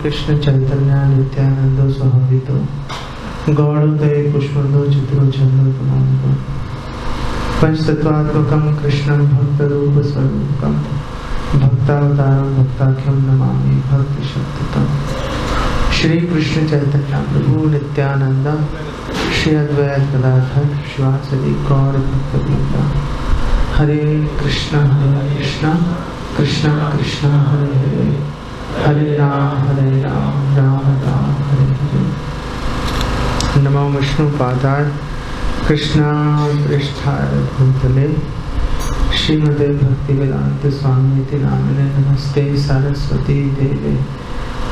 कृष्ण चैतन्य नित्यानंद स्वभावितो गौड़ोदय पुष्पंदो चित्रो छंदो पुनांगो पंचतत्वात्मकं कृष्णं भक्तरूप स्वरूपकं भक्तावतारं भक्ताख्यं नमामि भक्ति शक्तितम्। श्री कृष्ण चैतन्य प्रभु नित्यानंद श्री अद्वैत गदाधर शिवासदि गौर भक्तवृंद। हरे कृष्ण कृष्ण कृष्ण हरे हरे, हरे राम राम राम हरे हरे। नमो विष्णु पादाय कृष्णा पृष्ठाय भूतले श्रीमते भक्ति वेदांत स्वामी नामिने नमस्ते सरस्वती देवे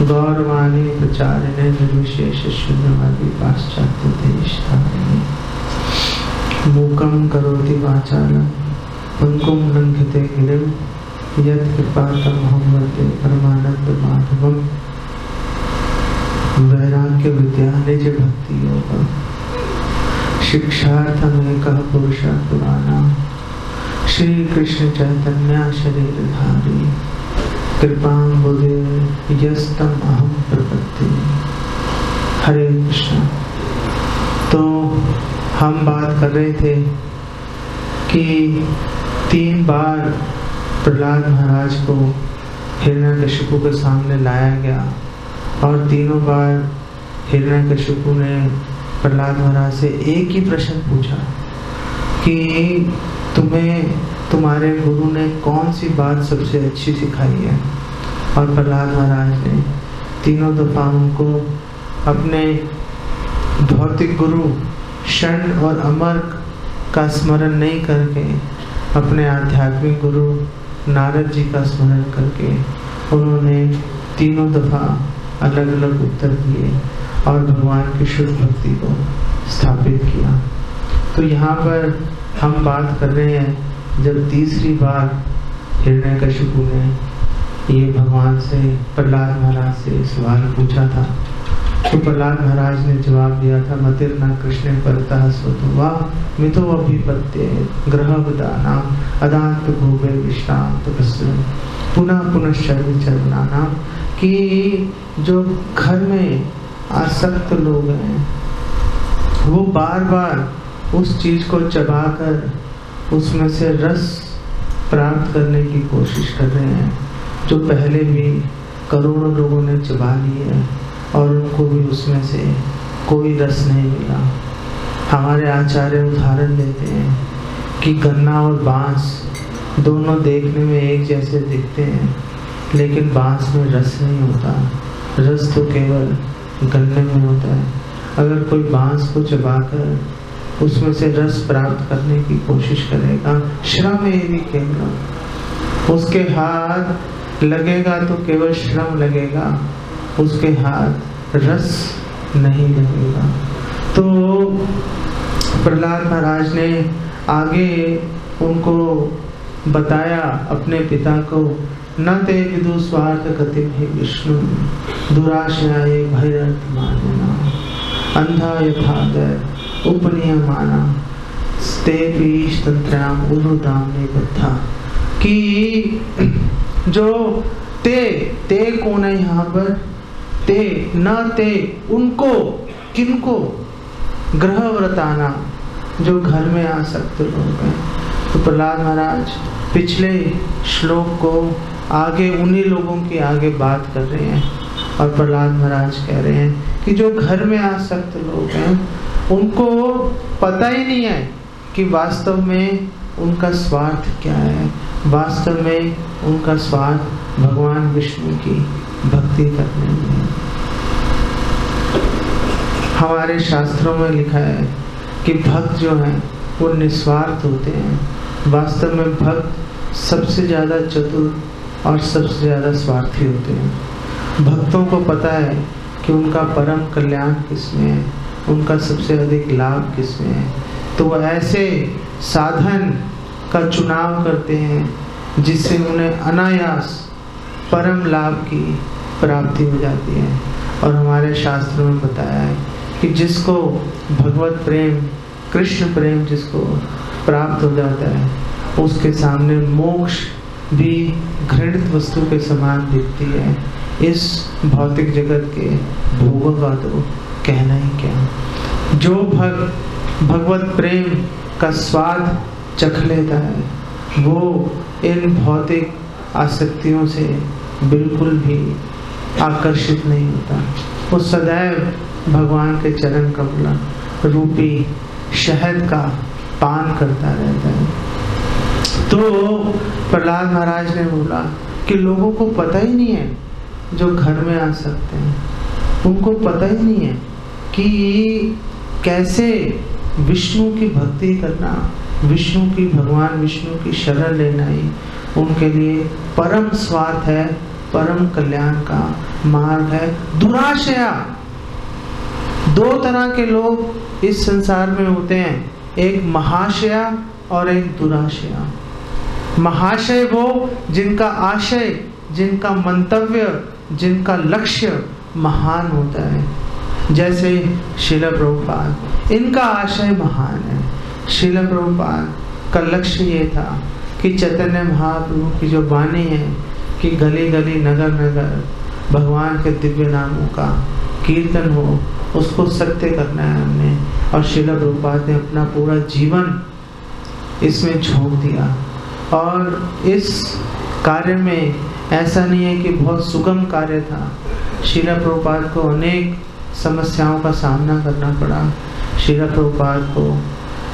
गौरवाणी प्रचारिणे निर्विशेष शून्यवादी पाश्चात्य देशधारिणे। मूकं करोति वाचालं पंकुं लंघते गिरिं यत् कृपातमहं वन्दे परमानंद माधवं। वैराग्य विद्या निज भक्ति योगं शिक्षार्थमेकः पुरुषः पुराणः श्री कृष्ण चैतन्य शरीरधारी कृपांबुधे यस्तम अहम प्रपत्ति। हरे कृष्ण। तो हम बात कर रहे थे कि 3 बार प्रहलाद महाराज को हिरण्यकशिपु के सामने लाया गया और तीनों बार हिरण्यकशिपु ने प्रहलाद महाराज से एक ही प्रश्न पूछा कि तुम्हें तुम्हारे गुरु ने कौन सी बात सबसे अच्छी सिखाई है। और प्रहलाद महाराज ने तीनों दफा उनको अपने भौतिक गुरु क्षण और अमर का स्मरण नहीं करके अपने आध्यात्मिक गुरु नारद जी का स्मरण करके उन्होंने तीनों दफा अलग अलग उत्तर दिए और भगवान की शुद्ध भक्ति को स्थापित किया। तो यहाँ पर हम बात कर रहे हैं जब तीसरी बार हिरण्यकशिपु ने ये भगवान से प्रहलाद महाराज से सवाल पूछा था, तो प्रहलाद महाराज ने जवाब दिया था मतिर्न कृष्ण परतः स्वतो वा मितो अभिपत्ये ग्रहवदानाम अदांत भूवे विश्रांत भस्म पुनः पुनः शरीर चरणानाम। कि जो घर में आसक्त लोग हैं वो बार बार उस चीज को चबाकर उसमें से रस प्राप्त करने की कोशिश कर रहे हैं जो पहले भी करोड़ों लोगों ने चबा लिए है और उनको भी उसमें से कोई रस नहीं मिला। हमारे आचार्य उदाहरण देते हैं कि गन्ना और बांस दोनों देखने में एक जैसे दिखते हैं लेकिन बांस में रस नहीं होता, रस तो केवल गन्ने में होता है। अगर कोई बांस को चबाकर उसमें से रस प्राप्त करने की कोशिश करेगा, श्रम एवं केवल, उसके हाथ लगेगा तो केवल श्रम लगेगा, उसके हाथ रस नहीं लगेगा। तो प्रहलाद महाराज ने आगे उनको बताया अपने पिता को, न ते विदु स्वार्थ गतिम हे विष्णु दुराशयाये भैरथ मानना अंधा यथा उपनियमाना स्ते पीश तंत्राम उनुदाम ने बद्धा। कि जो ते कौन है यहाँ पर, ते न ते उनको, किनको, ग्रह व्रताना जो घर में आसक्त लोग हैं। तो प्रहलाद महाराज पिछले श्लोक को आगे उन्हीं लोगों की आगे बात कर रहे हैं और प्रहलाद महाराज कह रहे हैं कि जो घर में आसक्त लोग हैं उनको पता ही नहीं है कि वास्तव में उनका स्वार्थ क्या है। वास्तव में उनका स्वार्थ भगवान विष्णु की भक्ति करने में है। हमारे शास्त्रों में लिखा है कि भक्त जो हैं वो निस्वार्थ होते हैं। वास्तव में भक्त सबसे ज़्यादा चतुर और सबसे ज़्यादा स्वार्थी होते हैं। भक्तों को पता है कि उनका परम कल्याण किसमें है, उनका सबसे अधिक लाभ किसमें है। तो वह ऐसे साधन का चुनाव करते हैं जिससे उन्हें अनायास परम लाभ की प्राप्ति हो जाती है। और हमारे शास्त्रों में बताया है कि जिसको भगवत प्रेम, कृष्ण प्रेम जिसको प्राप्त हो जाता है उसके सामने मोक्ष भी घृणित वस्तु के समान दिखती है। इस भौतिक जगत के भोगों का तो कहना ही क्या। जो भगवत प्रेम का स्वाद चख लेता है वो इन भौतिक आसक्तियों से बिल्कुल भी आकर्षित नहीं होता। वो सदैव भगवान के चरण कमल रूपी शहद का पान करता रहता है। तो प्रहलाद महाराज ने बोला कि लोगों को पता ही नहीं है, जो घर में आ सकते हैं उनको पता ही नहीं है कि कैसे विष्णु की भक्ति करना, विष्णु की, भगवान विष्णु की शरण लेना ही उनके लिए परम स्वार्थ है, परम कल्याण का मार्ग है। दुराशया, दो तरह के लोग इस संसार में होते हैं, एक महाशया और एक दुराशया। महाशय वो जिनका आशय, जिनका मंतव्य, जिनका लक्ष्य महान होता है, जैसे श्रील प्रभुपाद, इनका आशय महान है। श्रील प्रभुपाद का लक्ष्य ये था कि चैतन्य महाप्रभु की जो वाणी है कि गली गली नगर नगर भगवान के दिव्य नामों का कीर्तन हो, उसको सत्य करना है हमने। और श्रील प्रभुपाद ने अपना पूरा जीवन इसमें झोंक दिया। और इस कार्य में ऐसा नहीं है कि बहुत सुगम कार्य था। श्रील प्रभुपाद को अनेक समस्याओं का सामना करना पड़ा। श्रील प्रभुपाद को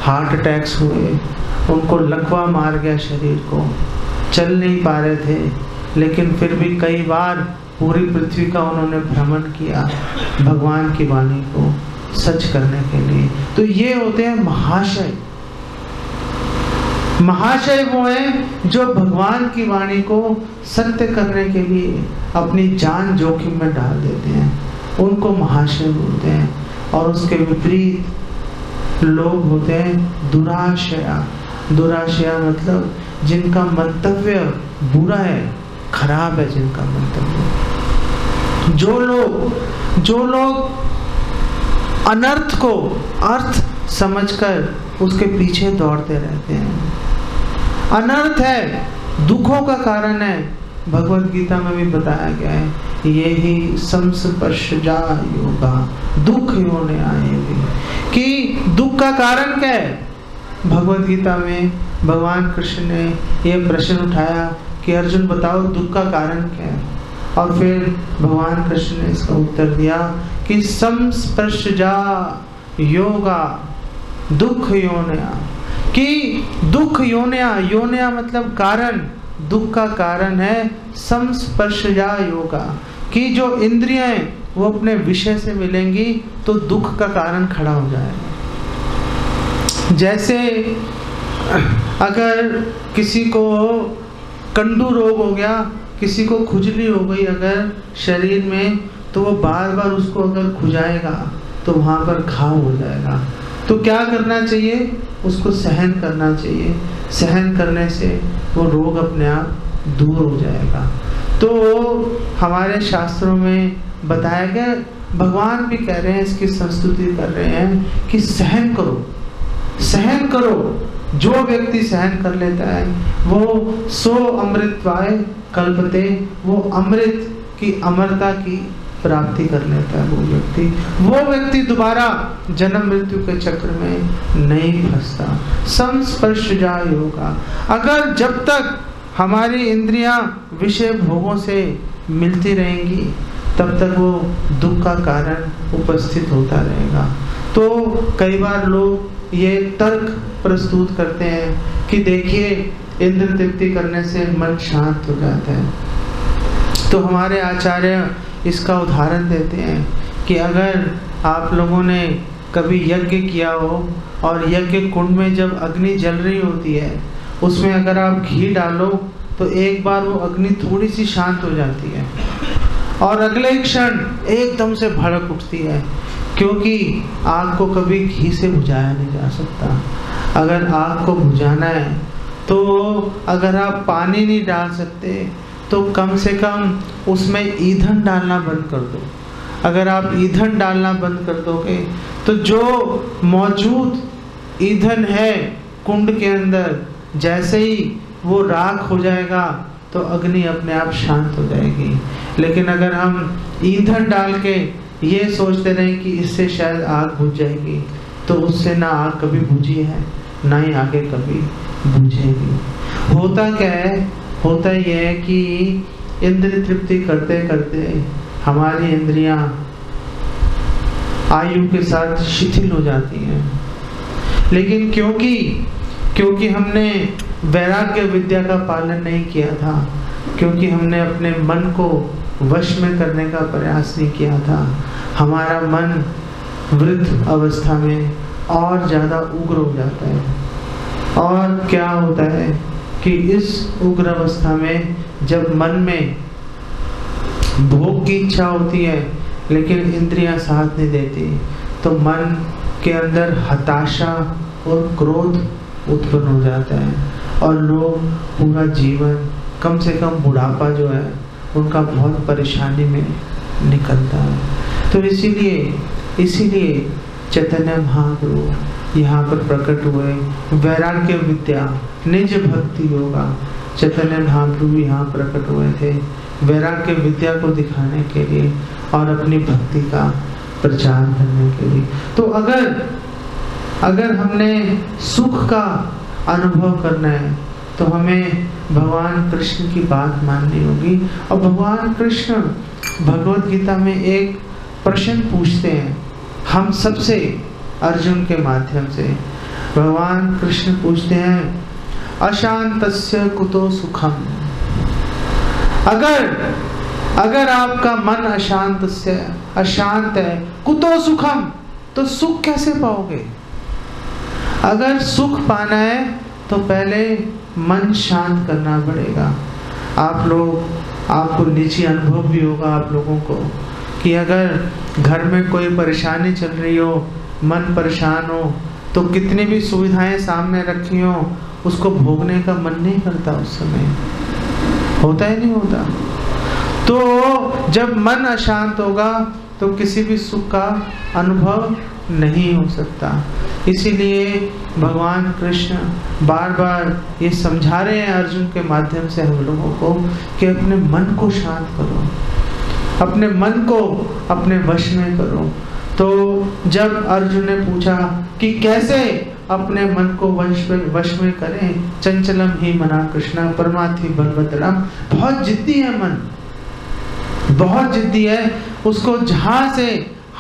हार्ट अटैक्स हुए, उनको लकवा मार गया शरीर को, चल नहीं पा रहे थे, लेकिन फिर भी कई बार पूरी पृथ्वी का उन्होंने भ्रमण किया भगवान की वाणी को सच करने के लिए। तो ये होते हैं महाशय। महाशय वो हैं जो भगवान की वाणी को सत्य करने के लिए अपनी जान जोखिम में डाल देते हैं, उनको महाशय बोलते हैं। और उसके विपरीत लोग होते हैं दुराशया। दुराशया मतलब जिनका मंतव्य बुरा है, खराब है जिनका मंतव्य। जो लोग अनर्थ को अर्थ समझकर उसके पीछे दौड़ते रहते हैं। अनर्थ है, दुखों का कारण है। भगवत गीता में भी बताया गया है, यही संस्पर्शजा योगा दुख योने आएगी, कि दुख का कारण क्या है। भगवत गीता में भगवान कृष्ण ने यह प्रश्न उठाया कि अर्जुन बताओ दुख का कारण क्या है। और फिर भगवान कृष्ण ने इसका उत्तर दिया कि संस्पर्शजा योगा दुख योनया, कि दुख योनया, योनया मतलब कारण, दुख का कारण है संस्पर्शजा योगा, कि जो इंद्रियां वो अपने विषय से मिलेंगी तो दुख का कारण खड़ा हो जाएगा। जैसे अगर किसी को कंडू रोग हो गया, किसी को खुजली हो गई अगर शरीर में, तो वो बार बार उसको अगर खुजाएगा तो वहाँ पर घाव हो जाएगा। तो क्या करना चाहिए, उसको सहन करना चाहिए। सहन करने से वो रोग अपने आप दूर हो जाएगा। तो हमारे शास्त्रों में बताया गया, भगवान भी कह रहे हैं, इसकी संस्तुति कर रहे हैं कि सहन करो, सहन करो। जो व्यक्ति सहन कर लेता है वो सो अमृतवाय कल्पते, वो अमृत की अमरता की प्राप्ति कर लेता है। वो व्यक्ति दोबारा जन्म मृत्यु के चक्र में नहीं फंसता। संस्पर्शजा योगा, अगर जब तक हमारी इंद्रियां विषय भोगों से मिलती रहेंगी तब तक वो दुख का कारण उपस्थित होता रहेगा। तो कई बार लोग ये तर्क प्रस्तुत करते हैं कि देखिए इंद्र तृप्ति करने से मन शांत हो जाता है। तो हमारे आचार्य इसका उदाहरण देते हैं कि अगर आप लोगों ने कभी यज्ञ किया हो और यज्ञ कुंड में जब अग्नि जल रही होती है, उसमें अगर आप घी डालो तो एक बार वो अग्नि थोड़ी सी शांत हो जाती है और अगले क्षण एकदम से भड़क उठती है, क्योंकि आग को कभी घी से बुझाया नहीं जा सकता। अगर आग को बुझाना है तो अगर आप पानी नहीं डाल सकते तो कम से कम उसमें ईंधन डालना बंद कर दो। अगर आप ईंधन डालना बंद कर दोगे तो जो मौजूद ईंधन है कुंड के अंदर, जैसे ही वो राख हो जाएगा तो अग्नि अपने आप शांत हो जाएगी। लेकिन अगर हम ईंधन डाल के ये सोचते रहे कि इससे शायद आग बुझ जाएगी, तो उससे ना आग कभी बुझी है, ना ही आगे कभी बुझेगी। होता क्या है? होता यह है कि इंद्रिय तृप्ति करते करते हमारी इंद्रियां आयु के साथ शिथिल हो जाती हैं। लेकिन क्योंकि हमने वैराग्य विद्या का पालन नहीं किया था, क्योंकि हमने अपने मन को वश में करने का प्रयास नहीं किया था, हमारा मन वृद्ध अवस्था में और ज़्यादा उग्र हो जाता है। और क्या होता है कि इस उग्र अवस्था में जब मन में भोग की इच्छा होती है लेकिन इंद्रियां साथ नहीं देती, तो मन के अंदर हताशा और क्रोध उत्पन्न हो जाता है और लोग पूरा जीवन, कम से कम बुढ़ापा जो है उनका बहुत परेशानी में निकलता है। तो इसीलिए चैतन्य महाप्रभु यहाँ पर प्रकट हुए, वैराग्य विद्या, निज भक्ति योगा। चैतन्य महाप्रभु यहाँ प्रकट हुए थे वैराग्य विद्या को दिखाने के लिए और अपनी भक्ति का प्रचार करने के लिए। तो अगर हमने सुख का अनुभव करना है तो हमें भगवान कृष्ण की बात माननी होगी। और भगवान कृष्ण भगवत गीता में एक प्रश्न पूछते हैं हम सबसे, अर्जुन के माध्यम से। भगवान कृष्ण पूछते हैं अशांतस्य कुतो सुखम। अगर आपका मन अशांत है, कुतो सुखम, तो सुख कैसे पाओगे? अगर सुख पाना है तो पहले मन शांत करना पड़ेगा। आपको निजी अनुभव भी होगा आप लोगों को कि अगर घर में कोई परेशानी चल रही हो, मन परेशान हो, तो कितनी भी सुविधाएं सामने रखी हो, उसको भोगने का मन नहीं करता। उस समय होता ही नहीं होता। तो जब मन अशांत होगा तो किसी भी सुख का अनुभव नहीं हो सकता। इसीलिए भगवान कृष्ण बार बार ये समझा रहे हैं अर्जुन के माध्यम से हम लोगों को कि अपने मन को शांत करो, अपने मन को अपने वश में करो। तो जब अर्जुन ने पूछा कि कैसे अपने मन को वश में करें, चंचलम ही मना कृष्णा परमार्थी बलभद्रम, बहुत जिद्दी है मन, बहुत जिद्दी है। उसको जहां से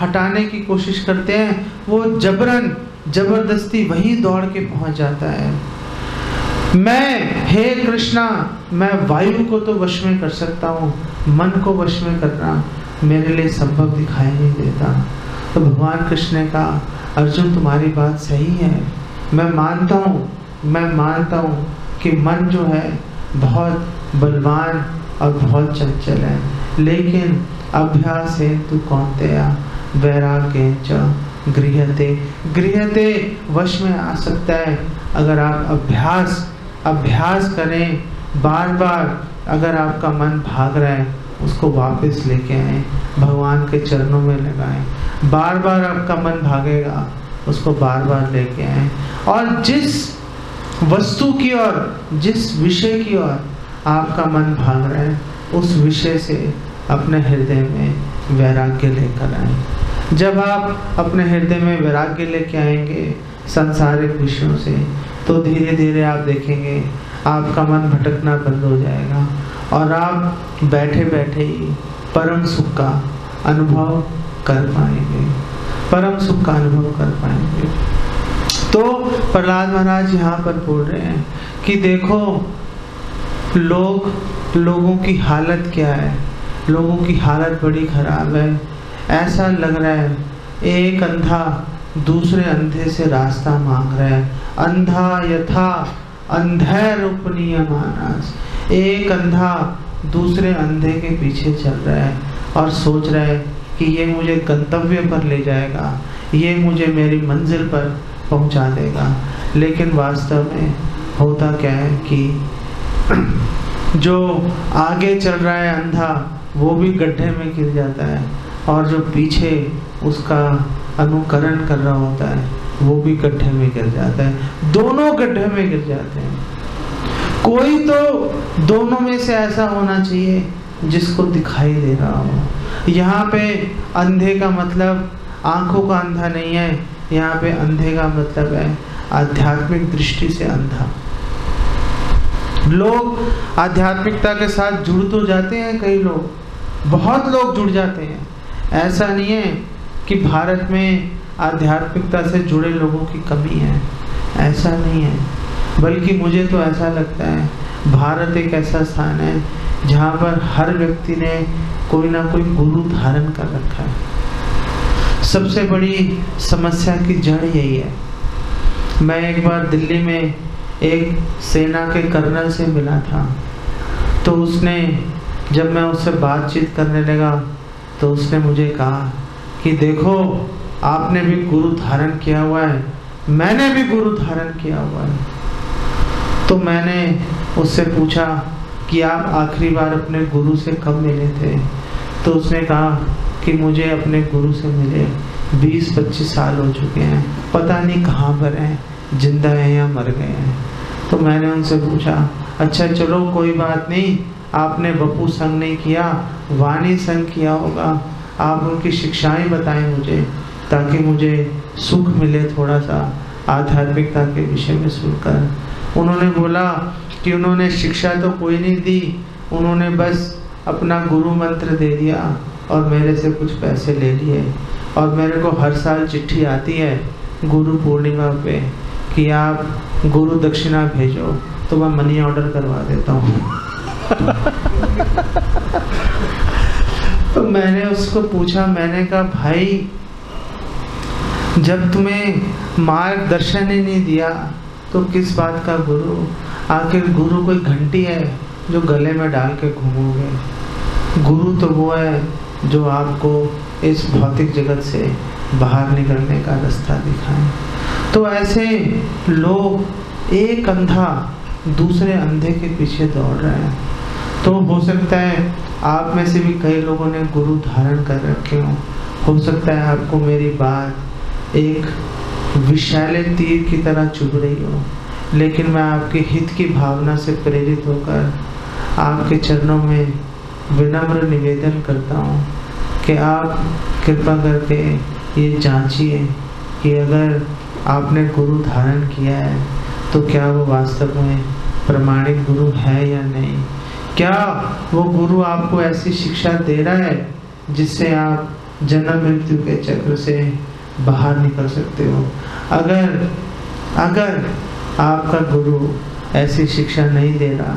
हटाने की कोशिश करते हैं वो जबरदस्ती वहीं दौड़ के पहुंच जाता है। हे कृष्णा, मैं वायु को तो वश में कर सकता हूँ, मन को वश में करना मेरे लिए संभव दिखाई नहीं देता। तो भगवान कृष्ण ने कहा अर्जुन तुम्हारी बात सही है, मैं मानता हूँ कि मन जो है बहुत बलवान और बहुत चंचल है, लेकिन अभ्यास है तू कौन्तेय वैराग्य च गृह्यते वश में आ सकता है। अगर आप अभ्यास करें, बार बार अगर आपका मन भाग रहा है उसको वापस लेके आए, भगवान के चरणों में लगाएं। बार बार आपका मन भागेगा उसको बार बार लेके आए, और जिस वस्तु की ओर, जिस विषय की ओर आपका मन भाग रहा है उस विषय से अपने हृदय में वैराग्य लेकर आए। जब आप अपने हृदय में वैराग्य लेके आएंगे सांसारिक विषयों से, तो धीरे धीरे आप देखेंगे आपका मन भटकना बंद हो जाएगा और आप बैठे बैठे ही परम सुख का अनुभव कर पाएंगे, परम सुख का अनुभव कर पाएंगे। तो प्रहलाद महाराज यहाँ पर बोल रहे हैं कि देखो लोगों की हालत क्या है, लोगों की हालत बड़ी खराब है। ऐसा लग रहा है एक अंधा दूसरे अंधे से रास्ता मांग रहा है, अंधा यथा अंधेर उपनीयमानास। एक अंधा दूसरे अंधे के पीछे चल रहा है और सोच रहा है कि ये मुझे गंतव्य पर ले जाएगा, ये मुझे मेरी मंजिल पर पहुंचा देगा। लेकिन वास्तव में होता क्या है कि जो आगे चल रहा है अंधा वो भी गड्ढे में गिर जाता है, और जो पीछे उसका अनुकरण कर रहा होता है वो भी गड्ढे में गिर जाता है, दोनों गड्ढे में गिर जाते हैं। कोई तो दोनों में से ऐसा होना चाहिए जिसको दिखाई दे रहा हो। यहाँ पे अंधे का मतलब आंखों का अंधा नहीं है, यहाँ पे अंधे का मतलब है आध्यात्मिक दृष्टि से अंधा। लोग आध्यात्मिकता के साथ जुड़ तो जाते हैं, कई लोग, बहुत लोग जुड़ जाते हैं। ऐसा नहीं है कि भारत में आध्यात्मिकता से जुड़े लोगों की कमी है, ऐसा नहीं है। बल्कि मुझे तो ऐसा लगता है भारत एक ऐसा स्थान है जहाँ पर हर व्यक्ति ने कोई ना कोई गुरु धारण कर रखा है। सबसे बड़ी समस्या की जड़ यही है। मैं एक बार दिल्ली में एक सेना के कर्नल से मिला था, तो उसने, जब मैं उससे बातचीत करने लगा तो उसने मुझे कहा कि देखो आपने भी गुरु धारण किया हुआ है, मैंने भी गुरु धारण किया हुआ है। तो मैंने उससे पूछा कि आप आखिरी बार अपने गुरु से कब मिले थे? तो उसने कहा कि मुझे अपने गुरु से मिले 20-25 साल हो चुके हैं, पता नहीं कहाँ पर हैं, जिंदा हैं या मर गए हैं। तो मैंने उनसे पूछा, अच्छा चलो कोई बात नहीं, आपने बपू संग नहीं किया, वाणी संग किया होगा, आप उनकी शिक्षाएं बताएं मुझे, ताकि मुझे सुख मिले थोड़ा सा आध्यात्मिकता के विषय में सुनकर। उन्होंने बोला कि उन्होंने शिक्षा तो कोई नहीं दी, उन्होंने बस अपना गुरु मंत्र दे दिया और मेरे से कुछ पैसे ले लिए, और मेरे को हर साल चिट्ठी आती है गुरु पूर्णिमा पे कि आप गुरु दक्षिणा भेजो, तो मैं मनी ऑर्डर करवा देता हूँ। तो मैंने उसको पूछा, मैंने कहा भाई जब तुम्हें मार्गदर्शन ही नहीं दिया तो किस बात का गुरु? आखिर गुरु कोई घंटी है जो गले में डाल के घूमोगे? गुरु तो वो है जो आपको इस भौतिक जगत से बाहर निकलने का रास्ता दिखाए। तो ऐसे लोग, एक अंधा दूसरे अंधे के पीछे दौड़ रहे हैं। तो हो सकता है आप में से भी कई लोगों ने गुरु धारण कर रखे हो सकता है आपको मेरी बात एक विषैले तीर की तरह चुभ रही हो, लेकिन मैं आपके हित की भावना से प्रेरित होकर आपके चरणों में विनम्र निवेदन करता हूँ कि आप कृपा करके ये जांचिए कि अगर आपने गुरु धारण किया है तो क्या वो वास्तव में प्रमाणिक गुरु है या नहीं। क्या वो गुरु आपको ऐसी शिक्षा दे रहा है जिससे आप जन्म मृत्यु के चक्र से बाहर निकल सकते हो। अगर आपका गुरु ऐसी शिक्षा नहीं दे रहा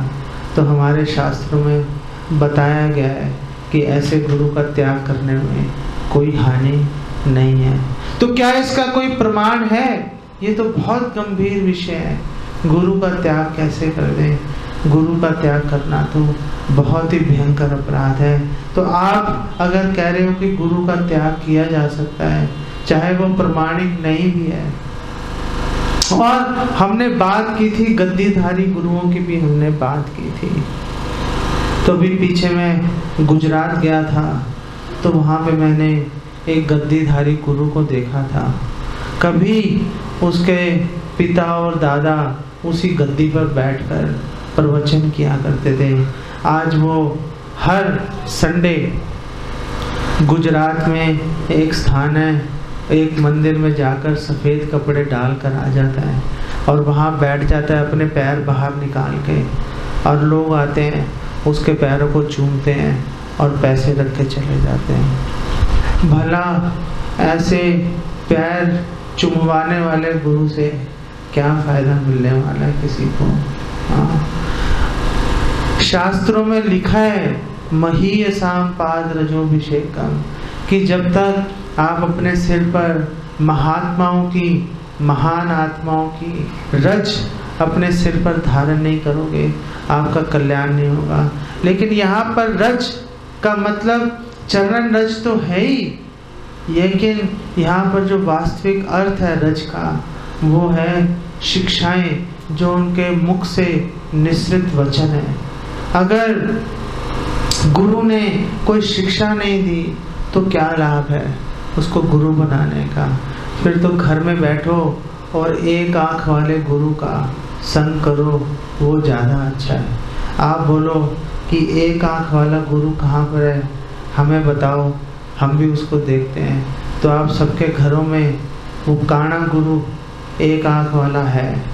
तो हमारे शास्त्रों में बताया गया है कि ऐसे गुरु का त्याग करने में कोई हानि नहीं है। तो क्या इसका कोई प्रमाण है? ये तो बहुत गंभीर विषय है। गुरु का त्याग कैसे कर दें? गुरु का त्याग करना तो बहुत ही भयंकर अपराध है। तो आप अगर कह रहे हो कि गुरु का त्याग किया जा सकता है, चाहे वो प्रमाणिक नहीं भी है। और हमने बात की थी गद्दीधारी गुरुओं की भी हमने बात की थी। तो भी पीछे मैं गुजरात गया था, तो वहाँ पे मैंने एक गद्दीधारी गुरु को देखा था। कभी उसके पिता और दादा उसी गद्दी पर बैठकर प्रवचन किया करते थे। आज वो हर संडे गुजरात में एक स्थान है, एक मंदिर में जाकर सफ़ेद कपड़े डालकर आ जाता है और वहाँ बैठ जाता है अपने पैर बाहर निकाल के, और लोग आते हैं उसके पैरों को चूमते हैं और पैसे रख के चले जाते हैं। भला ऐसे पैर चुमवाने वाले गुरु से क्या फ़ायदा मिलने वाला है किसी को? शास्त्रों में लिखा है महीयसाम पाद रजोभिषेकम, कि जब तक आप अपने सिर पर महात्माओं की, महान आत्माओं की रज अपने सिर पर धारण नहीं करोगे, आपका कल्याण नहीं होगा। लेकिन यहाँ पर रज का मतलब चरण रज तो है ही, लेकिन यहाँ पर जो वास्तविक अर्थ है रज का, वो है शिक्षाएं जो उनके मुख से निसृत वचन है। अगर गुरु ने कोई शिक्षा नहीं दी तो क्या लाभ है उसको गुरु बनाने का? फिर तो घर में बैठो और एक आंख वाले गुरु का संग करो वो ज़्यादा अच्छा है। आप बोलो कि एक आँख वाला गुरु कहाँ पर है, हमें बताओ, हम भी उसको देखते हैं। तो आप सबके घरों में वो काना गुरु एक आँख वाला है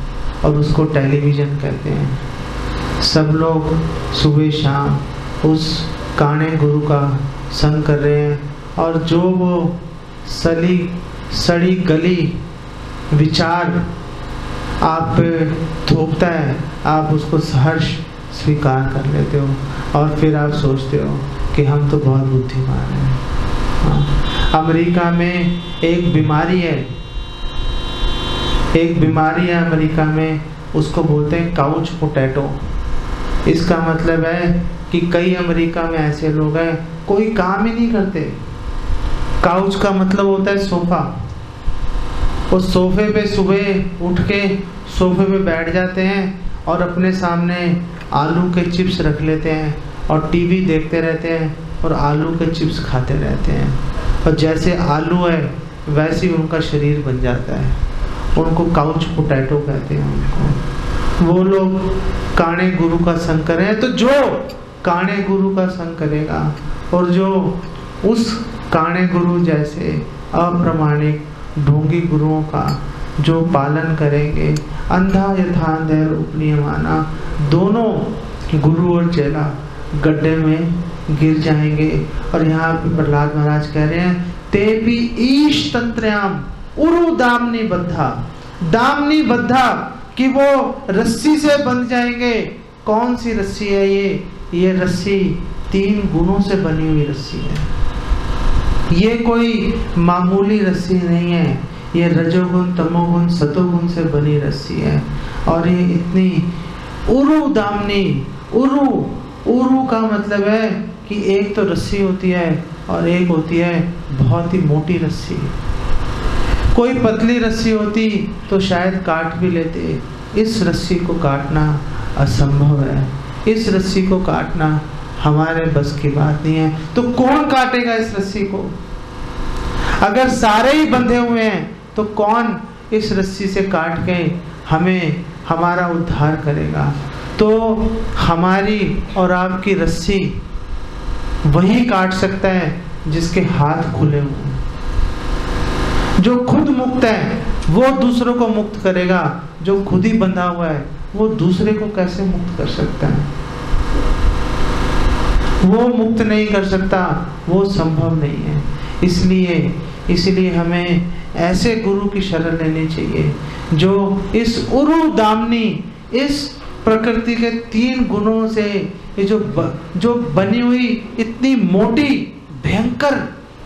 और उसको टेलीविज़न कहते हैं। सब लोग सुबह शाम उस काने गुरु का संग कर रहे हैं और जो वो सड़ी गली विचार आप पे थोपता है, आप उसको सहर्ष स्वीकार कर लेते हो और फिर आप सोचते हो कि हम तो बहुत बुद्धिमान हैं। अमेरिका में एक बीमारी है अमेरिका में, उसको बोलते हैं काउच पोटैटो। इसका मतलब है कि कई अमेरिका में ऐसे लोग हैं कोई काम ही नहीं करते। काउच का मतलब होता है सोफा। उस सोफे पे सुबह उठ के सोफे पे बैठ जाते हैं और अपने सामने आलू के चिप्स रख लेते हैं और टीवी देखते रहते हैं और आलू के चिप्स खाते रहते हैं और जैसे आलू है वैसे ही उनका शरीर बन जाता है। उनको काउच पोटैटो कहते हैं उनको। वो लोग काणे गुरु का संग करें, तो जो काणे गुरु का संग करेगा और जो उस काणे गुरु जैसे अप्रामाणिक ढोंगी गुरुओं का जो पालन करेंगे, अंधा यथांधेर उपनियमाना, दोनों गुरु और चेला गड्ढे में गिर जाएंगे। और यहाँ पे प्रहलाद महाराज कह रहे हैं ते भी ईश तंत्रयाम उरु दामनी बद्धा, कि वो रस्सी से बंध जाएंगे। कौन सी रस्सी है ये रस्सी 3 गुणों से बनी हुई रस्सी है। ये कोई मामूली रस्सी नहीं है, ये रजोगुण तमोगुण सतोगुण से बनी रस्सी है। और ये इतनी उरु दामनी, उरु का मतलब है कि एक तो रस्सी होती है और एक होती है बहुत ही मोटी रस्सी। कोई पतली रस्सी होती तो शायद काट भी लेते, इस रस्सी को काटना असंभव है। इस रस्सी को काटना हमारे बस की बात नहीं है। तो कौन काटेगा इस रस्सी को? अगर सारे ही बंधे हुए हैं तो कौन इस रस्सी से काट के हमें हमारा उद्धार करेगा? तो हमारी और आपकी रस्सी वही काट सकता है जिसके हाथ खुले हुए हैं। जो खुद मुक्त है वो दूसरों को मुक्त करेगा, जो खुद ही बंधा हुआ है वो दूसरे को कैसे मुक्त कर सकता है? वो मुक्त नहीं कर सकता, वो संभव नहीं है। इसलिए हमें ऐसे गुरु की शरण लेनी चाहिए जो इस उरु दामनी, इस प्रकृति के 3 गुणों से ये जो बनी हुई इतनी मोटी भयंकर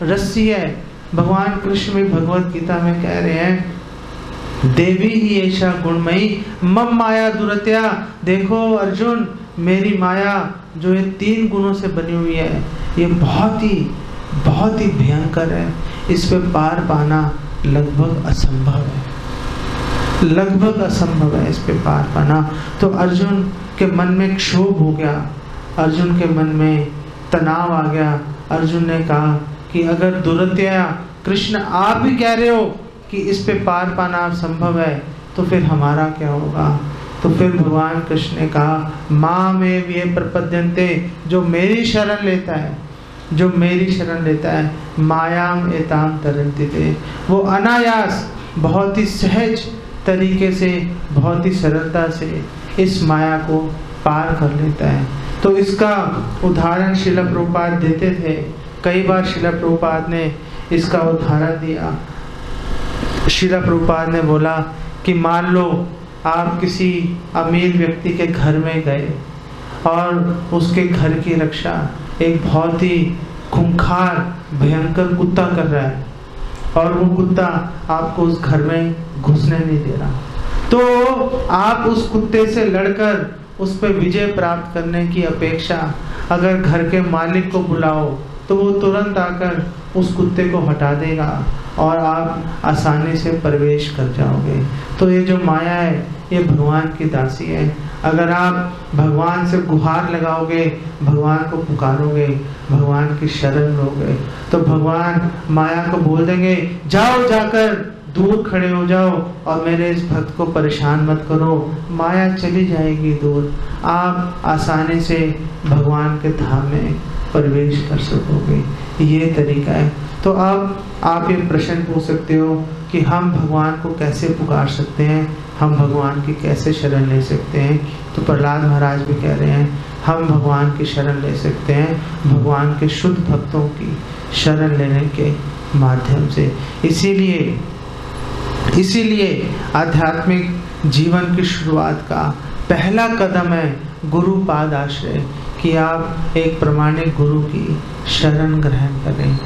रस्सी है। भगवान कृष्ण में भगवत गीता में कह रहे हैं देवी ही ऐसा गुणमयी मम माया दुरत्या। देखो अर्जुन, मेरी माया जो ये 3 गुणों से बनी हुई है ये बहुत ही भयंकर है। इस पे पार पाना लगभग असंभव है इस पे पार पाना। तो अर्जुन के मन में क्षोभ हो गया, अर्जुन के मन में तनाव आ गया। अर्जुन ने कहा कि अगर दुरत्या कृष्ण आप भी कह रहे हो कि इस पे पार पाना संभव है तो फिर हमारा क्या होगा? तो फिर भगवान कृष्ण ने कहा माँ में ये प्रपद्यन्ते, जो मेरी शरण लेता है मायाम एताम तरन्ति ते, वो अनायास बहुत ही सहज तरीके से, बहुत ही सरलता से इस माया को पार कर लेता है। तो इसका उदाहरण श्रील प्रभुपाद देते थे। कई बार श्रील प्रभुपाद ने इसका उदाहरण दिया। श्रील प्रभुपाद ने बोला कि मान लो आप किसी अमीर व्यक्ति के घर में गए और उसके घर की रक्षा एक बहुत ही खूंखार भयंकर कुत्ता कर रहा है और वो कुत्ता आपको उस घर में घुसने नहीं दे रहा। तो आप उस कुत्ते से लड़कर उस पर विजय प्राप्त करने की अपेक्षा अगर घर के मालिक को बुलाओ तो वो तुरंत आकर उस कुत्ते को हटा देगा और आप आसानी से प्रवेश कर जाओगे। तो ये जो माया है ये भगवान की दासी है। अगर आप भगवान से गुहार लगाओगे, भगवान को पुकारोगे, भगवान की शरण लोगे, तो भगवान माया को बोल देंगे जाओ, जाकर दूर खड़े हो जाओ और मेरे इस भक्त को परेशान मत करो, माया चली जाएगी दूर, आप आसानी से भगवान के धाम में प्रवेश कर सकोगे। ये तरीका है। तो अब आप ये प्रश्न पूछ सकते हो कि हम भगवान को कैसे पुकार सकते हैं, हम भगवान की कैसे शरण ले सकते हैं। तो प्रहलाद महाराज भी कह रहे हैं हम भगवान की शरण ले सकते हैं भगवान के शुद्ध भक्तों की शरण लेने के माध्यम से। इसीलिए आध्यात्मिक जीवन की शुरुआत का पहला कदम है गुरु पाद आश्रय, कि आप एक प्रामाणिक गुरु की शरण ग्रहण करें।